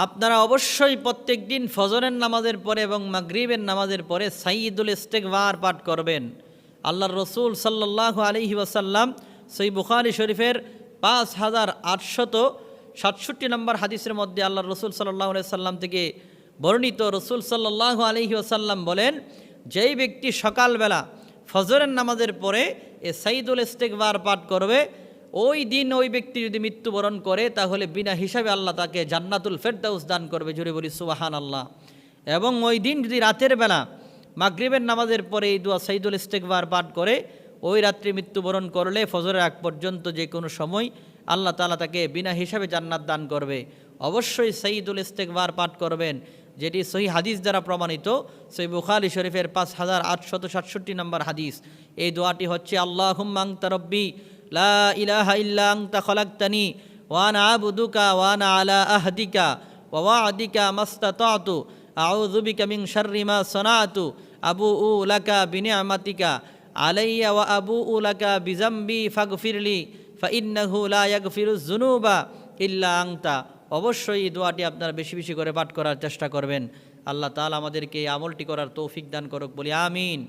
আপনারা অবশ্যই প্রত্যেক দিন ফজরের নামাজের পরে এবং মাগরিবের নামাজের পরে সাইয়্যিদুল ইস্তিগফার পাঠ করবেন। আল্লাহর রসুল সাল্লাল্লাহু আলাইহি ওয়াসাল্লাম সহিহ বুখারী শরীফের 5867 নম্বর হাদিসের মধ্যে আল্লাহর রসুল সাল্লাল্লাহু আলাইহি ওয়াসাল্লাম থেকে বর্ণিত, রসুল সাল্লাল্লাহু আলাইহি ওয়াসাল্লাম বলেন, যেই ব্যক্তি সকালবেলা ফজরের নামাজের পরে এ সাইয়্যিদুল ইস্তিগফার পাঠ করবে, ওই দিন ওই ব্যক্তি যদি মৃত্যুবরণ করে তাহলে বিনা হিসাবে আল্লাহ তাকে জান্নাতুল ফেরদাউস দান করবে। জোরে বলি সুবহানাল্লাহ। এবং ওই দিন যদি রাতের বেলা মাগরিবের নামাজের পরে এই দোয়া সাইয়্যিদুল ইস্তিগফার পাঠ করে ওই রাত্রি মৃত্যুবরণ করলে ফজরের আগ পর্যন্ত যে কোনো সময় আল্লাহ তাআলা তাকে বিনা হিসাবে জান্নাত দান করবে। অবশ্যই সাইয়্যিদুল ইস্তিগফার পাঠ করবেন, যেটি সহিহ হাদিস দ্বারা প্রমাণিত। সহিহ বুখারী শরীফের 5867 নম্বর হাদিস। এই দোয়াটি হচ্ছে, আল্লাহুম্মা আনতা রব্বি লা ইলাহা ইল্লা আনতা খালাকতানি ওয়া আনা আবুদুকা ওয়া আনা আলা আহদিকা ওয়া ওয়া'দিকা মাসতাতা'তু আউযু বিকা মিন শাররি মা সানা'তু আবুউ লাকা বিনি'মাতিকা আলাইয়া ওয়া আবুউ লাকা বিযামবি ফাগফিরলি ফাইন্নাহু লা ইয়াগফিরুয যুনুবা ইল্লা আনতা। অবশ্যই এই দোয়াটি আপনারা বেশি বেশি করে পাঠ করার চেষ্টা করবেন। আল্লাহ তাআলা আমাদেরকে এই আমলটি করার তৌফিক দান করুক, বলি আমিন।